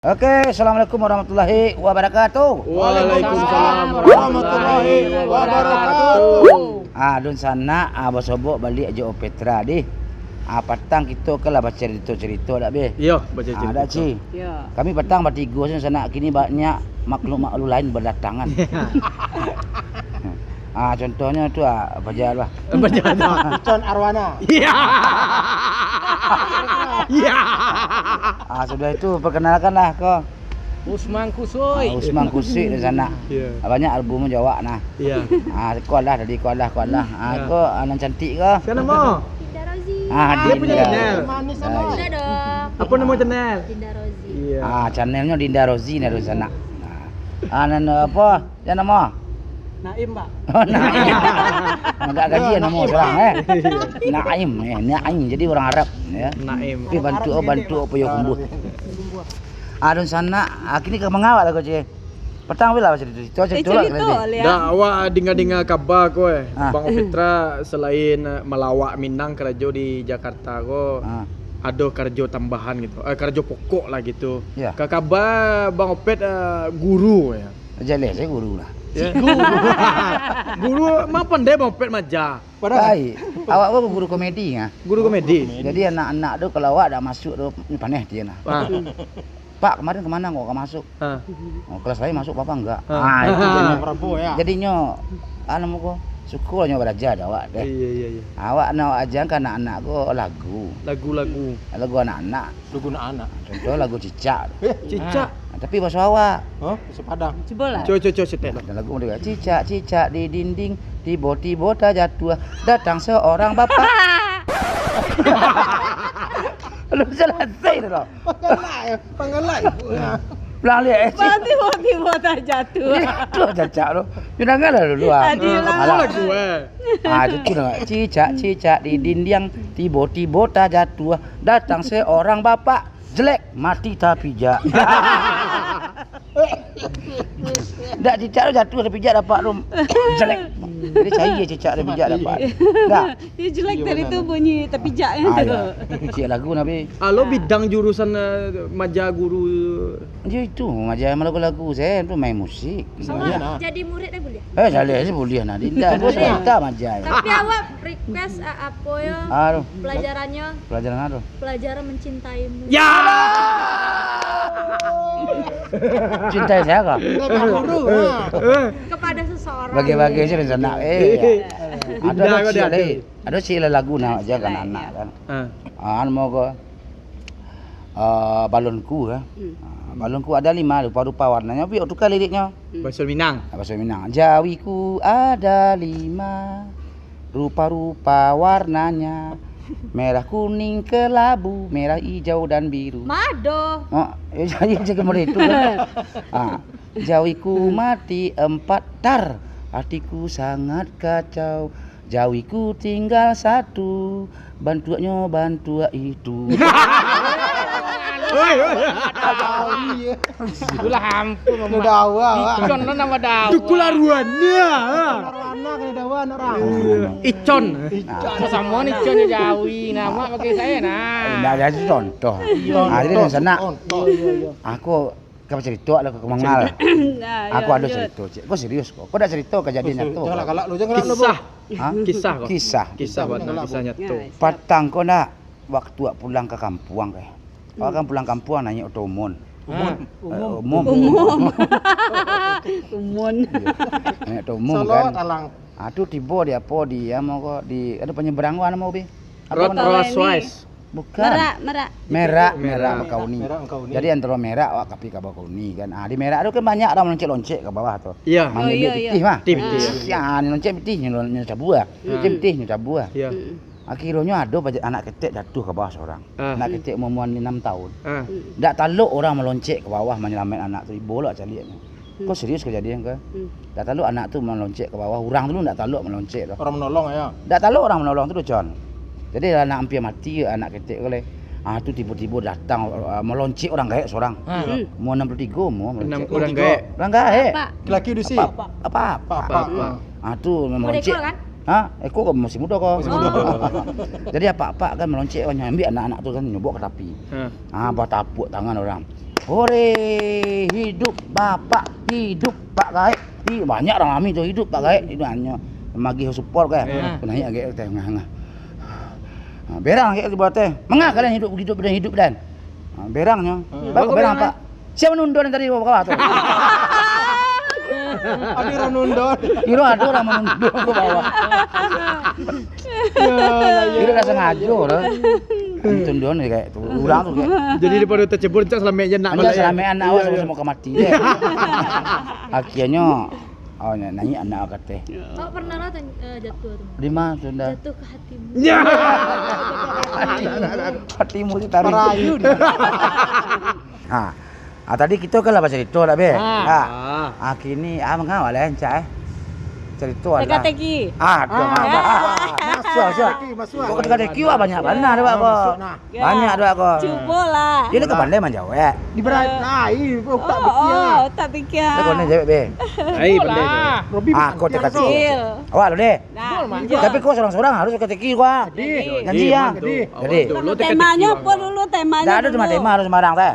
Oke, assalamualaikum warahmatullahi wabarakatuh. Waalaikumsalam warahmatullahi wabarakatuh. Dun sana abah sobok balik aja Petra di. Petang kita kelah baca cerita-cerita dak be. Iya, baca cerita. Dak ci. Ya. Kami petang bertiga sana kini banyak makhluk-makhluk lain berdatangan. Contohnya tu baca lah. Baca Icon Arwana. Iya. Iya. Sudah itu perkenalkanlah kau. Usman Kusoy. Usman Kusik di sana. Iya. Banyak album Jawa nah. Iya. Kau lah tadi kau lah. Kau anak cantik ke? Siapa nama? Dinda Rozi. Dia punya Dinda. channel. Manis Ah, sama. Udah dong. Apa nama channel? Dinda Rozi. Iya. Channelnya Dinda Rozi nih di sana. Nan apa? Jangan nama. Naim, Pak. Enggak gaji nama sekarang Naim, Naim jadi orang Arab ya. Naim. Tapi bantu apa yo kumbuh. Adun sana kini ke mengawal aku je. Petang bila cerita lah. Dah awak dengar kabar ko Bang Ah. Petra selain melawak Minang kerja di Jakarta ko ada kerja tambahan gitu. Kerja pokok lah gitu. Ya. Ke kabar Bang Opet guru ya. Jelas saya guru lah. Ya. Guru mah pandai Bang Opet maja. Baik. Awak apa guru komedi ya? Guru komedi. Jadi anak-anak tu kalau awak dah masuk tu panih dia nah. Ah. Pak kemarin kemana kok masuk? Ah. Kelas lain masuk papa enggak? Ah. Itu jadinya. Prabu ya. Jadinya anu ko syukurnya belajar awak deh. Iya. Awak nak ajarkan anak-anak ko lagu. Lagu-lagu. Lagu anak-anak. Duguna anak. Contoh lagu cicak. Cicak. Tapi bahasa awak. Oh, Sepadang. Coba lah. Coba setet. Ada lagu dia cicak di dinding tiba-tiba terjatuh datang seorang bapak. Lu selesai dah. Panggalai. Belang lihat Tiba-tiba tak jatuh. Itu cicak tu. Jangan lah dulu. Apa lagu Itu dah. Cicak di dinding tiba-tiba terjatuh datang seorang bapak jelek mati tak pijak. Tak cicak tu jatuh tapi pijak dapat tu jelek. Jadi cari cicak dan pijak dapat. Tak. Dia jelek tadi tu bunyi terpijak kan tu. Cik lagu Nabi. Lo bidang jurusan maja guru. Dia itu macam lagu-lagu saya tu main musik. Awak jadi murid dah boleh. Jaleh saya boleh nak. Dinda bos tak macam. Tapi awak request apa ya? Aduh, Pelajarannya pelajaran apa? pelajaran mencintaimu. Ya. Cinta saya kah? Guru. Kepada seseorang. Bagi-bagi aja di sana. Dinda kau dia ada. Ada sila lagu nak aja kan anak kan. Mau ke balonku kan. Balonku ada 5 rupa-rupa warnanya. Biar tukar liriknya. Bahasa Minang. Bahasa Minang. Jawiku ada 5 rupa-rupa warnanya. Merah, kuning, kelabu, merah, hijau dan biru. Mado. Jadi macam itu kan. Jawiku mati 4 tar. Hatiku sangat kacau. Jawiku tinggal 1. Bantuannya bantua itu. Itulah ampun dawa. Icon nama dawa. Itu kelaruannya. Arwana kena dawa orang. Icon. Sama ni Icon Jawi nama bagi saya nah. Nah, ada contoh. Jadi di sana aku kau cerita lah ke Mangal. Aku ada cerita. Kau serius kok? Kau ada cerita kejadian itu? Janganlah galak lu, janganlah lu. Kisah. Hah? Kisah kok. Kisah. Kisah buat kisahnya tu. Patang kau nak waktu awak pulang ke kampung kayak. Awak kan pulang kampung nanya otomun. Umum. Nanya otomun kan. Talang. Tu tiba dia apa dia mau kok di ada penyeberangan mau bi. Rolls Royce. Bukan. Merah. Merah Bakauni. Merah Bakauni. Jadi antara merah awak kapi ke Bakauni kan. Di merah tu kan banyak orang loncek-loncek ke bawah tu. Iya. Manggil pitih mah. Pitih. Ya, ni loncek pitih nyoca buah. Pitih nyoca buah. Iya. Akhirnya ada anak ketek jatuh ke bawah seorang. Anak ketek umuran 6 tahun. Tak taluk orang meloncek ke bawah menyelamatkan anak tu. Bolak cari ni. Kau serius kejadian ke? Tak taluk anak tu meloncek ke bawah. Orang tu tak taluk meloncek tu. Orang menolong ya. Tak taluk orang menolong tu John. Jadi anak hampir mati anak ketek oleh. Tu tiba-tiba datang meloncek orang gaek seorang. Umur 63 umur meloncek. Orang gaek. Orang gaek. Laki dusi. Apa? Tu meloncek. Ekor kan? Ekor kau masih muda kau. Jadi apa-apa kan meloncek kan ambil anak-anak tu kan nyobok ke tepi. Batapuk tangan orang. Hore, hidup bapak, hidup Pak Gaib. Banyak orang kami tu hidup Pak Gaib. Itu hanya magi support kan. Naik agak tengah. Berang agak buat teh. Mengah kalian hidup dan. Berangnya. Bapak berang Pak. Siapa nundon yang tadi bawah tu? Ada orang nundon. Kira ada orang menundon ke bawah. Kira dah sengaja lah. Tundon ni kayak tu. Urang tu kayak. Jadi daripada tercebur cak selama je nak Anda selama anak awak sama ke mati dia. Akhirnya nyanyi anak kata. Kau pernah lah jatuh tu? Di mana sudah? Jatuh ke hatimu. Ya. Hatimu ditarik. Merayu. Tadi kita kan lah cerita lah be. Kini mengawal cak cerita lah. Teka-teki. Masuk. Kau teka-teki banyak benar dah kau. Banyak dah kau. Cubalah. Dia nak pandai menjawab. Diberat naik, tak fikir. Tak fikir. Dia kau ni jawab be. Hai pandai. Robi Kau teka-teki. Awak lo deh. Tapi kau seorang-seorang harus teka-teki kau. Janji ya. Jadi. Temanya apa dulu temanya? Tak ada tema harus sembarang teh.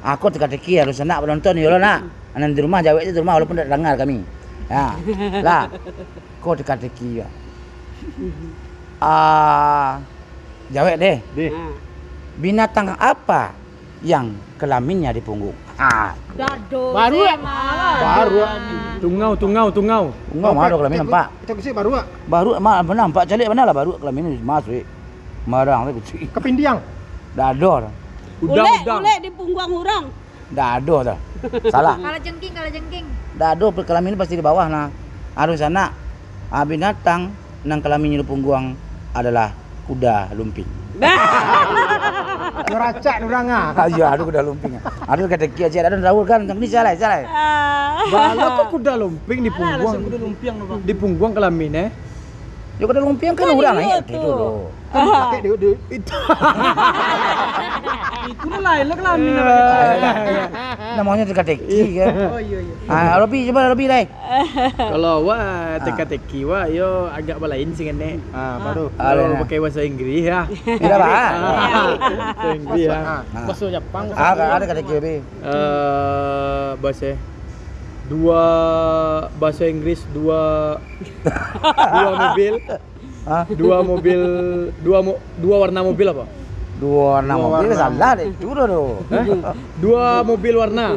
Aku teka-teki harus nak penonton ya lo nak. Anak di rumah jawab itu di rumah walaupun tak dengar kami. Ya. Lah. Kau teka-teki ya. Jawab deh. Binatang apa yang kelaminnya di punggung? Dado. Baru ya? baru. Tungau. Enggak ada kelamin nampak. Kita kesik baru. Baru benar nampak calik benar lah baru kelamin masuk. Marang tu kecil. Kepindiang. Dado. Udang. Ule di punggung orang. Dado dah. Salah. Kalau jengking. Dado kelamin pasti di bawah nah. Harus sana. Binatang nang kelaminnya di punggung adalah kuda lumping. Ngeracak orang Ya, ada kuda lumping. Ada kata kia aja ada Raul kan tang ni salah. Bala kok kuda lumping di punggung. Di punggung kelamin Ya kuda lumping kan orang itu loh. Pakai dia. Itu. Itu lain lah kelamin. Namanya teka-teki kan. Oh iya. Robi coba Robi lai. Kalau wah teka-teki wah yo agak balain sih kan Baru. Kalau pakai bahasa Inggris ya. Tidak apa. Bahasa Inggris ya. Bahasa Jepang. Ada teka-teki Robi. Bahasa bahasa Inggris dua mobil. Dua warna mobil apa? Dua warna mobil salah deh. Itu doh. Dua mobil warna.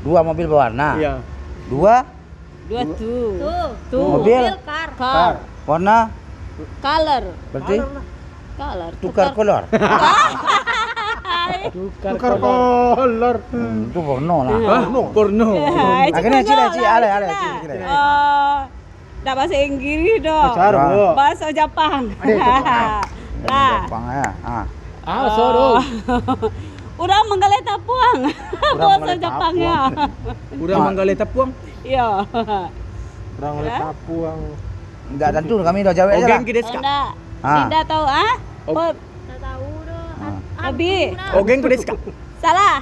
Dua mobil berwarna. Iya. Dua Tuh. mobil Car. warna Color. berarti Color. tukar kolor. Tukar kolor. Itu porno lah. Porno. Akhirnya cik ale. Dah bahasa Inggris dah. Cara. Bahasa Jepang. Lah. Jepang ya. Soro. Orang menggalai tapuang. Bahasa Jepangnya. Urang manggalai tapuang. Ya. Orang oleh tapuang. Enggak tentu kami dah jawab aja lah. Ogeng kides ka. Enggak. Tidak tahu Tak tahu dah. Abi. Ogeng kides ka. Salah.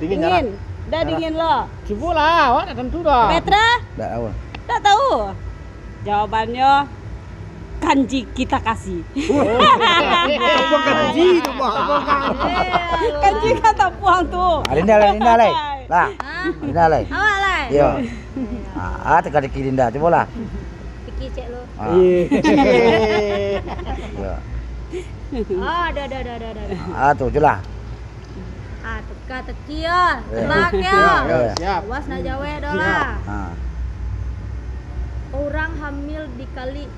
Dingin. Dah dingin lo. Cuba lah, awak dah tentu dah. Petra? Enggak tahu. Tak tahu. Jawabannya kanji kita kasih. Apa kanji tu mah? Kanji kata puang tu. Linda lai. Lah. Linda lai. Awak lah. Yo. Teka-teki Linda coba lah. Fikir cek lo. Ya. Ada. Tu jelah. Teka-teki ya. Tebak ya. Siap. Awas nak jawab dah lah. Orang hamil dikali.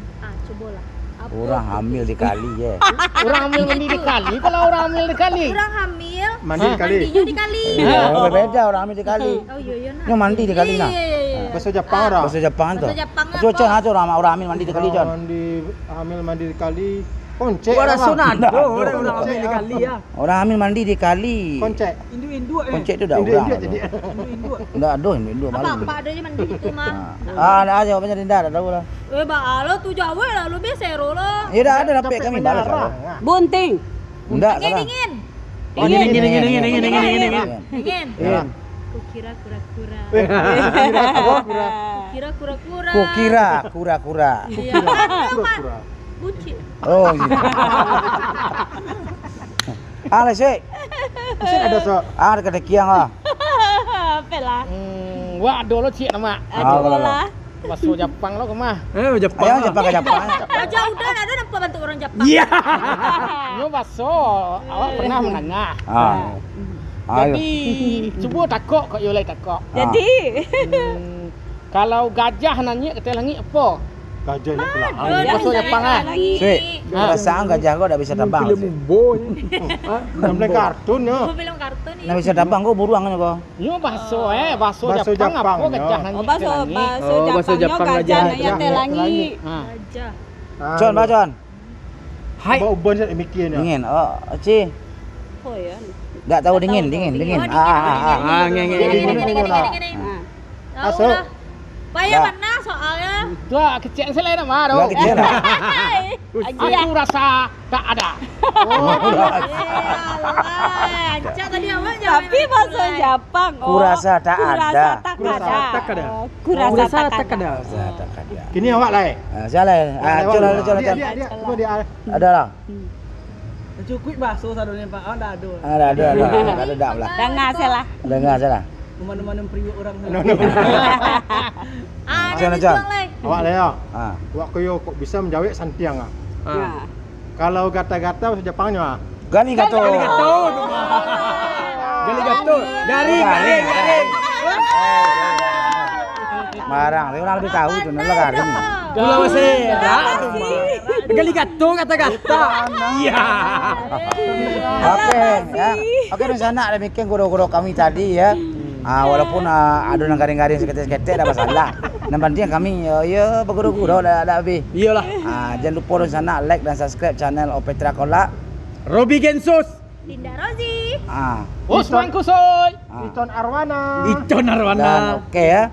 Cobalah. Apa Orang hamil dikali je. Orang hamil mandi dikali. Kalau orang hamil dikali. Orang hamil Mandi kali. mandinya dikali. Beda orang hamil dikali. Oh iya nak. Yang mandi dikali nah. Bahasa Jepang dah. Bahasa Jepang tu. Bahasa Jepang apa? Cuaca tu orang hamil mandi dikali John. Mandi kali. Koncek. Orang sunat. Dah. Orang hamil dikali ya. Orang hamil mandi dikali. Koncek. Indu Koncek tu dah Indu orang. jadi. Enggak aduh Indo malu. Apa ada je mandi gitu mah. Ada aja jawabannya Linda dah tahu lah. Lo tu jawab lah lu biasa ro lo. Ya dah ada dapat kami balas. Bunting. Enggak salah. Dingin. Dingin. Kukira kura-kura. Kura-kura. Kukira kura-kura. Kukira kura-kura. Iya. Kura-kura. Bucin. Oh. Ah, sik. Mesti ada so. Ah, dekat kiang ah. Apa lah? Wah, ada lo cik nama. Aduh lah. Bakso Jepang lo kemah. Jepang. Ayo Jepang ke Jepang. Raja udah ada nampak bantu orang Jepang. Iya. Yo bakso, awak pernah menengah. Ah. Ayo. Jadi cuba takok kok yo lai takok. Jadi Kalau gajah nanya kata langit apa? Gajahnya pula. Bakso Jepang ah. Sik, perasaan gajah kau dah bisa terbang. Namanya kartun ya. film kartun Dah bisa terbang kau buruang kau. Yo bakso bakso Bakso Jepang Jepang, apa gajah yo. nanya Oh, bakso bakso Jepangnya Jepang gajah gajah. nanya teh langi. Ha. Con, Con. Hai. Bawa ubon saya mikir ya. Dingin. Oh, Ci. Oh ya. Tak tahu dingin. Dingin. Masuk. Bayar Dah. mana soalnya? Tu kecil saya nama Dua kecil lah. Aku rasa tak ada. Ancak tadi awak jawab. Tapi bakso Jepang. Kurasa tak ada. Kurasa tak ada. Kurasa tak ada. Kini awak lah. Salah. Coba. Dia. Cuma dia. Ada lah. Cukup bakso sadonya Pak. Oh, dah ada. Ada dak lah. Dengar salah. Dengar salah. Mana-mana periuk orang. Macam Con. Awak lah ya. Ah. Awak koyo kok bisa menjawab santiang ah. Nah. Kalau gata-gata bahasa Jepangnya ah. Gani gato. Garing. Marang, dia orang lebih tahu tu nala garing. Pulau Seda. Gali gato kata-kata. Iya. Oke, ya. Oke, rencana ada bikin guru-guru kami tadi ya. Walaupun adonan garing-garing seketik-seketik ada masalah. Yang penting kami ya berguru-guru dah habis. Iyalah. Jangan lupa rencana like dan subscribe channel Opetra Kola. Robi Gensus. Dinda Rozi. Usman Kusoy. Iton Arwana. Icon Dan Arwana. oke ya.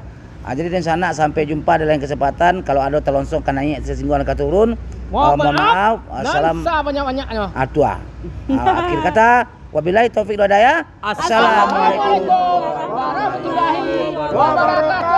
Jadi rencana sampai jumpa di lain kesempatan. Kalau ada telongsong kan naik sesinggungan ke turun. Mohon maaf. Assalamualaikum. Dansa banyak-banyaknya. Atua. Akhir kata, wabillahi taufik wal hidayah. Assalamualaikum warahmatullahi wabarakatuh.